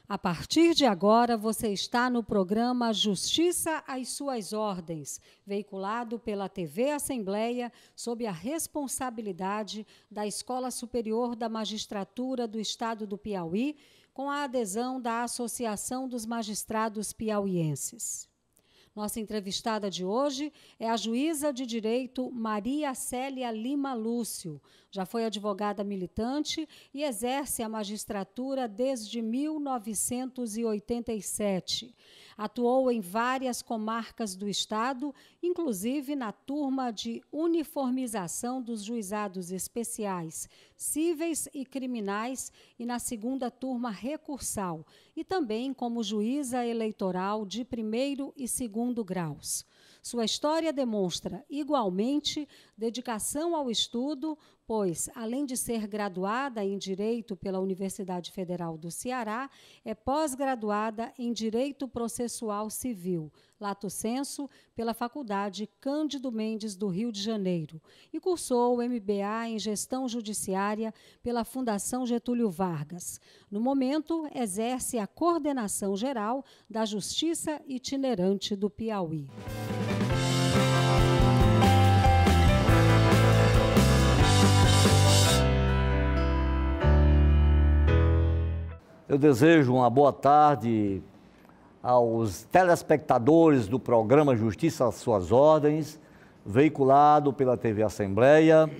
A partir de agora, você está no programa Justiça às Suas Ordens, veiculado pela TV Assembleia, sob a responsabilidade da Escola Superior da Magistratura do Estado do Piauí, com a adesão da Associação dos Magistrados Piauienses. Nossa entrevistada de hoje é a juíza de direito Maria Célia Lima Lúcio. Já foi advogada militante e exerce a magistratura desde 1987. Atuou em várias comarcas do estado, inclusive na turma de uniformização dos juizados especiais, cíveis e criminais e na segunda turma recursal, e também como juíza eleitoral de primeiro e segundo graus. Sua história demonstra, igualmente, dedicação ao estudo, pois, além de ser graduada em Direito pela Universidade Federal do Ceará, é pós-graduada em Direito Processual Civil, lato sensu, pela Faculdade Cândido Mendes do Rio de Janeiro, e cursou o MBA em Gestão Judiciária pela Fundação Getúlio Vargas. No momento, exerce a coordenação geral da Justiça Itinerante do Piauí. Eu desejo uma boa tarde aos telespectadores do programa Justiça às Suas Ordens, veiculado pela TV Assembleia.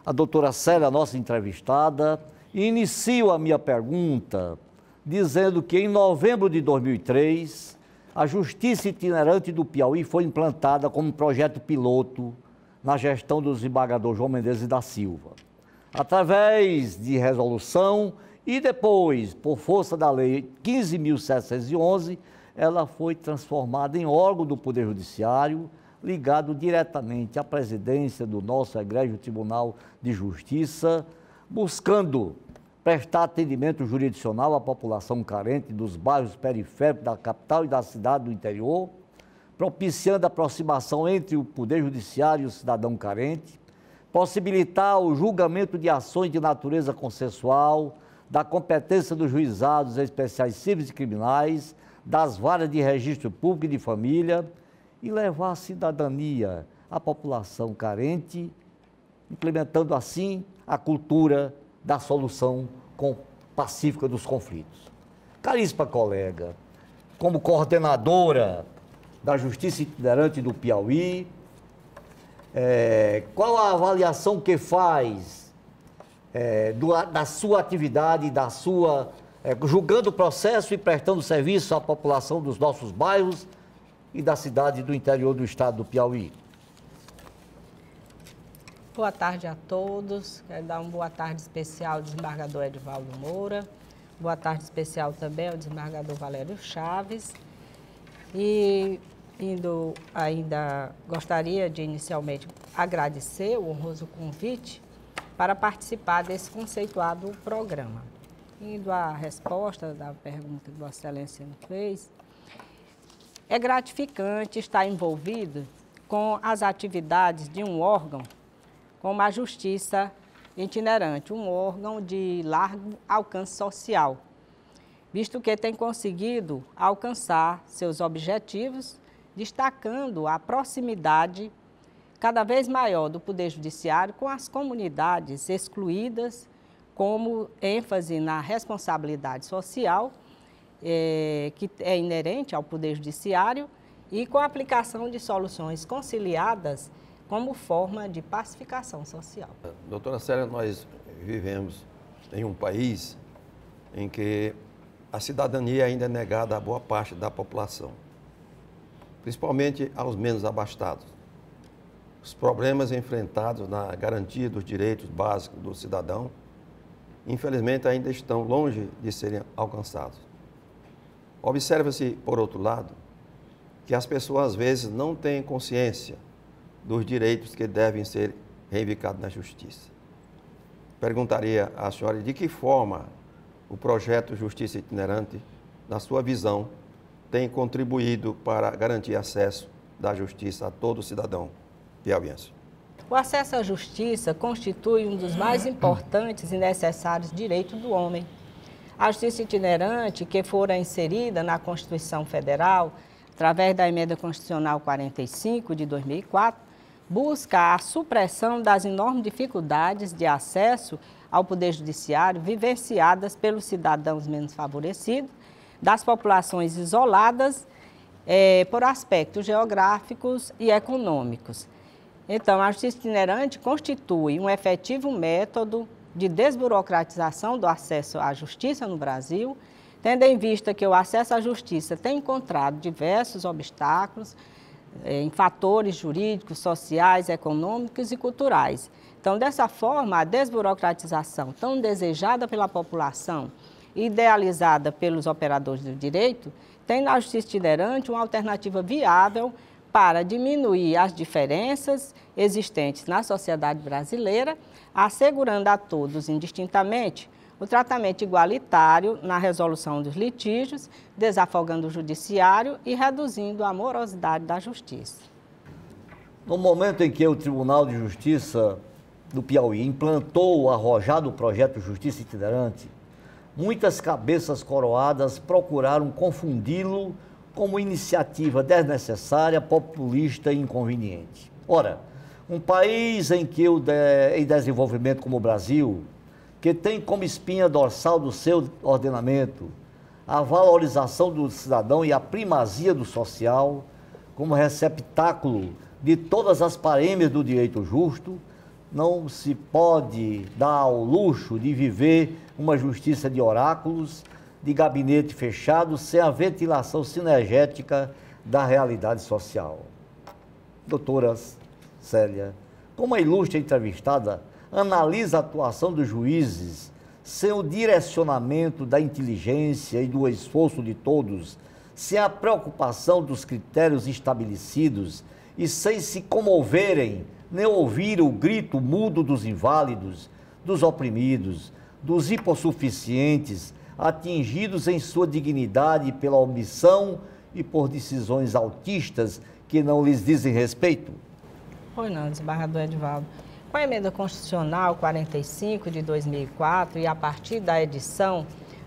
A doutora Célia, nossa entrevistada, e inicio a minha pergunta dizendo que em novembro de 2003, a Justiça Itinerante do Piauí foi implantada como projeto piloto na gestão do desembargador João Mendes da Silva. Através de resolução e depois, por força da Lei 15.711, ela foi transformada em órgão do Poder Judiciário, ligado diretamente à presidência do nosso Egrégio Tribunal de Justiça, buscando prestar atendimento jurisdicional à população carente dos bairros periféricos da capital e da cidade do interior, propiciando a aproximação entre o Poder Judiciário e o cidadão carente, possibilitar o julgamento de ações de natureza consensual, da competência dos juizados especiais cíveis e criminais, das varas de registro público e de família, e levar a cidadania à população carente, implementando assim a cultura da solução pacífica dos conflitos. Caríssima colega, como coordenadora da Justiça Itinerante do Piauí, qual a avaliação que faz da sua atividade, julgando o processo e prestando serviço à população dos nossos bairros e da cidade do interior do estado do Piauí? Boa tarde a todos. Quero dar uma boa tarde especial ao desembargador Edivaldo Moura. Boa tarde especial também ao desembargador Valério Chaves. E ainda gostaria de inicialmente agradecer o honroso convite para participar desse conceituado programa. Indo à resposta da pergunta que Vossa Excelência nos fez, é gratificante estar envolvido com as atividades de um órgão como a Justiça Itinerante, um órgão de largo alcance social, visto que tem conseguido alcançar seus objetivos, destacando a proximidade cada vez maior do Poder Judiciário com as comunidades excluídas, como ênfase na responsabilidade social, que é inerente ao Poder Judiciário, e com a aplicação de soluções conciliadas como forma de pacificação social. Doutora Célia, nós vivemos em um país em que a cidadania ainda é negada a boa parte da população, principalmente aos menos abastados. Os problemas enfrentados na garantia dos direitos básicos do cidadão, infelizmente, ainda estão longe de serem alcançados. Observa-se, por outro lado, que as pessoas às vezes não têm consciência dos direitos que devem ser reivindicados na justiça. Perguntaria à senhora de que forma o projeto Justiça Itinerante, na sua visão, tem contribuído para garantir acesso da justiça a todo cidadão piauiense. O acesso à justiça constitui um dos mais importantes e necessários direitos do homem. A justiça itinerante, que fora inserida na Constituição Federal, através da Emenda Constitucional 45 de 2004, busca a supressão das enormes dificuldades de acesso ao Poder Judiciário vivenciadas pelos cidadãos menos favorecidos, das populações isoladas por aspectos geográficos e econômicos. Então, a justiça itinerante constitui um efetivo método de desburocratização do acesso à justiça no Brasil, tendo em vista que o acesso à justiça tem encontrado diversos obstáculos em fatores jurídicos, sociais, econômicos e culturais. Então, dessa forma, a desburocratização tão desejada pela população e idealizada pelos operadores do direito, tem na justiça itinerante uma alternativa viável para diminuir as diferenças existentes na sociedade brasileira, assegurando a todos indistintamente o tratamento igualitário na resolução dos litígios, desafogando o judiciário e reduzindo a morosidade da justiça. No momento em que o Tribunal de Justiça do Piauí implantou o arrojado projeto Justiça Itinerante, muitas cabeças coroadas procuraram confundi-lo como iniciativa desnecessária, populista e inconveniente. Ora, um país em desenvolvimento como o Brasil, que tem como espinha dorsal do seu ordenamento a valorização do cidadão e a primazia do social, como receptáculo de todas as parêmias do direito justo, não se pode dar ao luxo de viver uma justiça de oráculos, de gabinete fechado, sem a ventilação sinergética da realidade social. Doutora Célia, como a ilustre entrevistada analisa a atuação dos juízes sem o direcionamento da inteligência e do esforço de todos, sem a preocupação dos critérios estabelecidos e sem se comoverem nem ouvir o grito mudo dos inválidos, dos oprimidos, dos hipossuficientes, atingidos em sua dignidade pela omissão e por decisões autistas que não lhes dizem respeito? Pois não, desembargador Edivaldo. Com a Emenda Constitucional 45 de 2004 e a partir da edição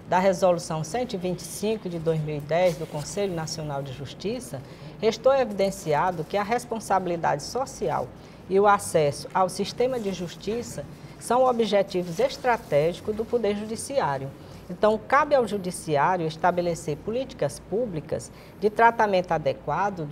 da Resolução 125 de 2010 do Conselho Nacional de Justiça, restou evidenciado que a responsabilidade social e o acesso ao sistema de justiça são objetivos estratégicos do Poder Judiciário. Então, cabe ao Judiciário estabelecer políticas públicas de tratamento adequado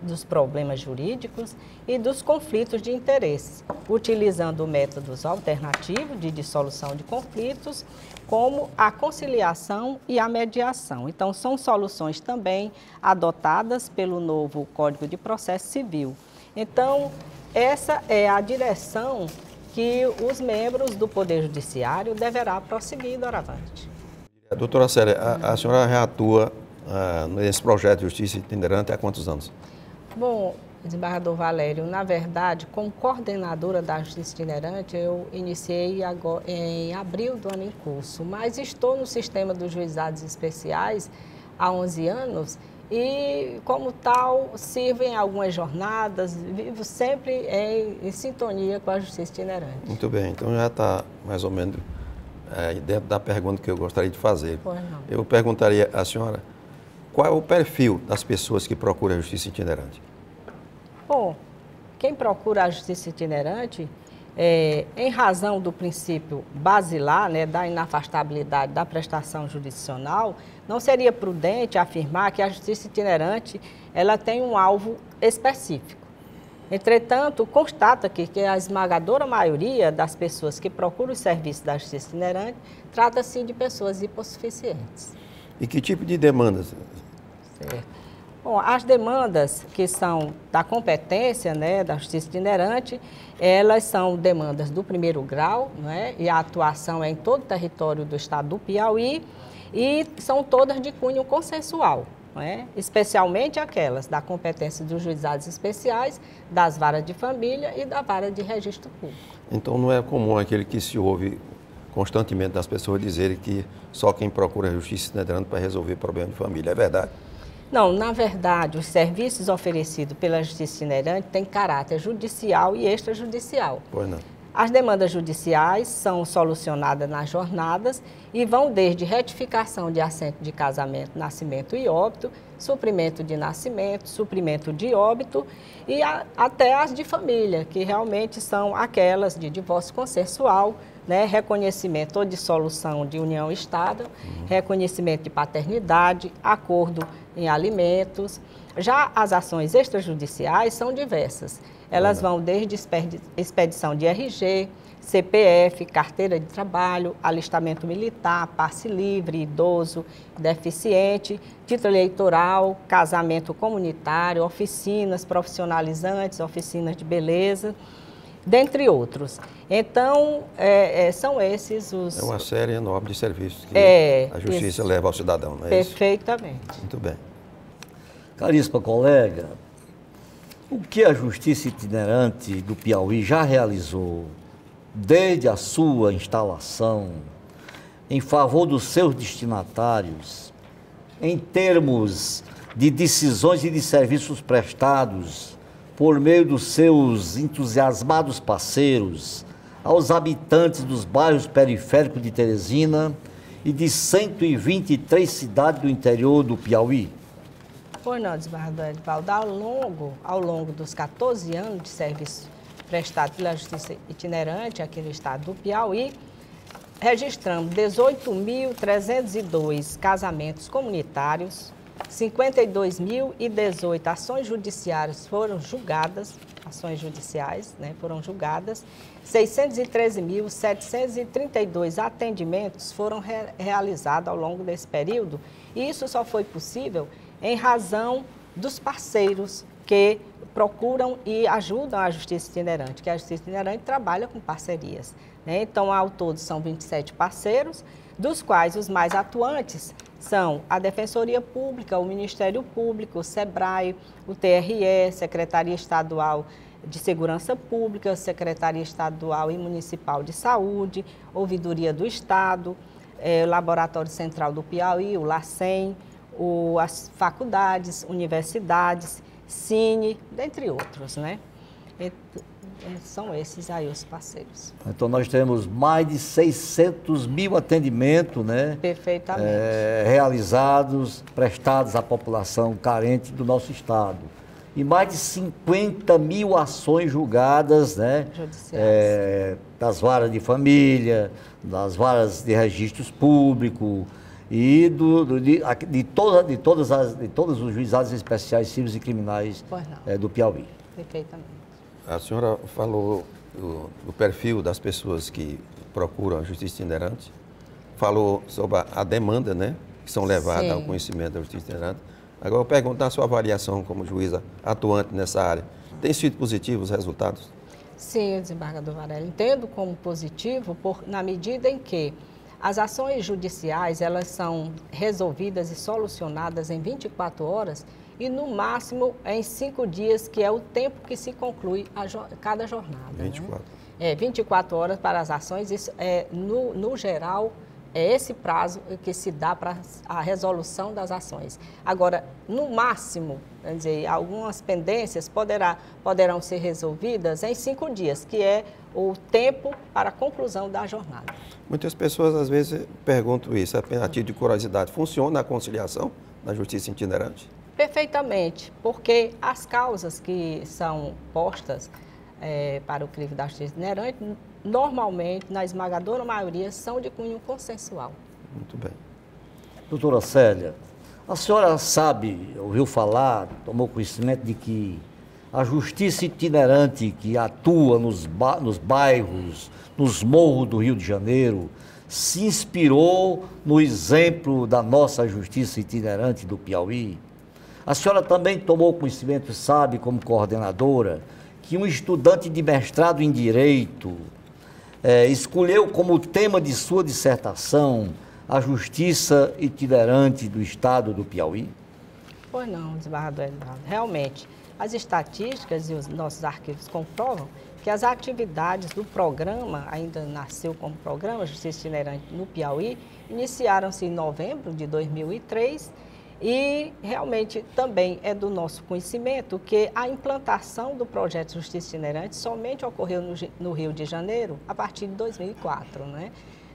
dos problemas jurídicos e dos conflitos de interesses, utilizando métodos alternativos de dissolução de conflitos, como a conciliação e a mediação. Então, são soluções também adotadas pelo novo Código de Processo Civil. Então, essa é a direção que os membros do Poder Judiciário deverá prosseguir doravante. Doutora Célia, a senhora já atua nesse projeto de Justiça Itinerante há quantos anos? Bom, desembargador Valério, na verdade, como coordenadora da Justiça Itinerante, eu iniciei agora, em abril do ano em curso, mas estou no sistema dos juizados especiais há 11 anos e, como tal, sirvo em algumas jornadas, vivo sempre em sintonia com a Justiça Itinerante. Muito bem, então já está mais ou menos dentro da pergunta que eu gostaria de fazer. Pois não. Eu perguntaria à senhora qual é o perfil das pessoas que procuram a Justiça Itinerante? Bom, quem procura a Justiça Itinerante, em razão do princípio basilar, né, da inafastabilidade da prestação jurisdicional, não seria prudente afirmar que a Justiça Itinerante ela tem um alvo específico. Entretanto, constata que a esmagadora maioria das pessoas que procuram os serviços da Justiça Itinerante trata-se de pessoas hipossuficientes. E que tipo de demandas? Certo. Bom, as demandas que são da competência, né, da Justiça Itinerante, elas são demandas do primeiro grau, né, e a atuação é em todo o território do estado do Piauí, e são todas de cunho consensual, né, especialmente aquelas da competência dos juizados especiais, das varas de família e da vara de registro público. Então não é comum aquele que se ouve constantemente das pessoas dizerem que só quem procura a Justiça Itinerante para resolver problema de família, é verdade? Não, na verdade, os serviços oferecidos pela Justiça Itinerante têm caráter judicial e extrajudicial. Pois não. As demandas judiciais são solucionadas nas jornadas e vão desde retificação de assento de casamento, nascimento e óbito, suprimento de nascimento, suprimento de óbito e até as de família, que realmente são aquelas de divórcio consensual, né, reconhecimento ou dissolução de união-estado, reconhecimento de paternidade, acordo em alimentos. Já as ações extrajudiciais são diversas. Elas vão desde expedição de RG, CPF, carteira de trabalho, alistamento militar, passe livre, idoso, deficiente, título eleitoral, casamento comunitário, oficinas profissionalizantes, oficinas de beleza, dentre outros. Então, são esses os... É uma série enorme de serviços que a justiça leva ao cidadão, não é isso? Perfeitamente. Muito bem. Caríssima colega, o que a Justiça Itinerante do Piauí já realizou desde a sua instalação em favor dos seus destinatários, em termos de decisões e de serviços prestados por meio dos seus entusiasmados parceiros aos habitantes dos bairros periféricos de Teresina e de 123 cidades do interior do Piauí? Pois não, desembargador Edivaldo, ao longo dos 14 anos de serviço prestado pela Justiça Itinerante aqui no estado do Piauí, registramos 18.302 casamentos comunitários, 52.018 ações judiciais foram julgadas, 613.732 atendimentos foram realizados ao longo desse período, e isso só foi possível em razão dos parceiros que procuram e ajudam a Justiça Itinerante, que a Justiça Itinerante trabalha com parcerias, né? Então, ao todo, são 27 parceiros, dos quais os mais atuantes são a Defensoria Pública, o Ministério Público, o SEBRAE, o TRE, Secretaria Estadual de Segurança Pública, Secretaria Estadual e Municipal de Saúde, Ouvidoria do Estado, o Laboratório Central do Piauí, o LACEN, as faculdades, universidades, Cine, dentre outros, né? São esses aí os parceiros. Então, nós temos mais de 600 mil atendimentos, né? Perfeitamente. Realizados, prestados à população carente do nosso estado. E mais de 50 mil ações julgadas, né? Judiciais. Das varas de família, das varas de registros públicos e de todos os juizados especiais civis e criminais do Piauí. Perfeitamente. A senhora falou do perfil das pessoas que procuram a Justiça Itinerante, falou sobre a demanda, né, que são levadas ao conhecimento da Justiça Itinerante. Agora eu pergunto na sua avaliação como juíza atuante nessa área, tem sido positivos os resultados? Sim, desembargador Varela, entendo como positivo na medida em que as ações judiciais, elas são resolvidas e solucionadas em 24 horas e, no máximo, em 5 dias, que é o tempo que se conclui cada jornada. 24. Né? 24 horas para as ações, isso no geral, é esse prazo que se dá para a resolução das ações. Agora, no máximo, quer dizer, algumas pendências poderão ser resolvidas em 5 dias, que é o tempo para a conclusão da jornada. Muitas pessoas, às vezes, perguntam isso, a título de curiosidade. Funciona a conciliação na Justiça Itinerante? Perfeitamente, porque as causas que são postas para o crivo da Justiça Itinerante, normalmente, na esmagadora maioria, são de cunho consensual. Muito bem. Doutora Célia, a senhora sabe, ouviu falar, tomou conhecimento de que a Justiça Itinerante que atua nos bairros, nos morros do Rio de Janeiro, se inspirou no exemplo da nossa Justiça Itinerante do Piauí? A senhora também tomou conhecimento, sabe, como coordenadora, que um estudante de mestrado em Direito escolheu como tema de sua dissertação a Justiça Itinerante do Estado do Piauí? Pois não, desembargador Edivaldo. Realmente, as estatísticas e os nossos arquivos comprovam que as atividades do programa, ainda nasceu como programa Justiça Itinerante no Piauí, iniciaram-se em novembro de 2003 E realmente também é do nosso conhecimento que a implantação do projeto Justiça Itinerante somente ocorreu no Rio de Janeiro a partir de 2004, né?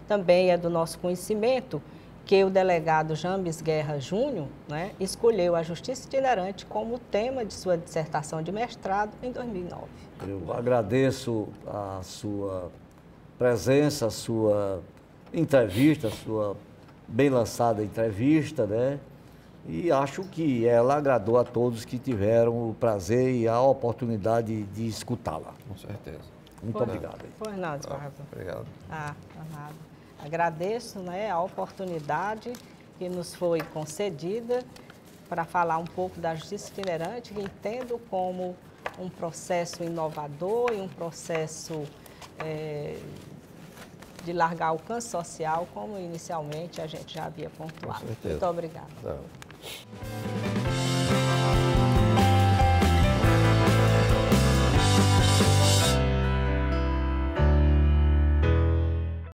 Também é do nosso conhecimento que o delegado James Guerra Júnior, né, escolheu a Justiça Itinerante como tema de sua dissertação de mestrado em 2009. Eu agradeço a sua presença, a sua entrevista, a sua bem lançada entrevista, né? E acho que ela agradou a todos que tiveram o prazer e a oportunidade de escutá-la. Com certeza. Muito obrigado. Pois não, desembargador. Obrigado. Amado. Agradeço, né, a oportunidade que nos foi concedida para falar um pouco da Justiça Itinerante, que entendo como um processo inovador e um processo de largar alcance social, como inicialmente a gente já havia pontuado. Com certeza. Muito obrigada. Não.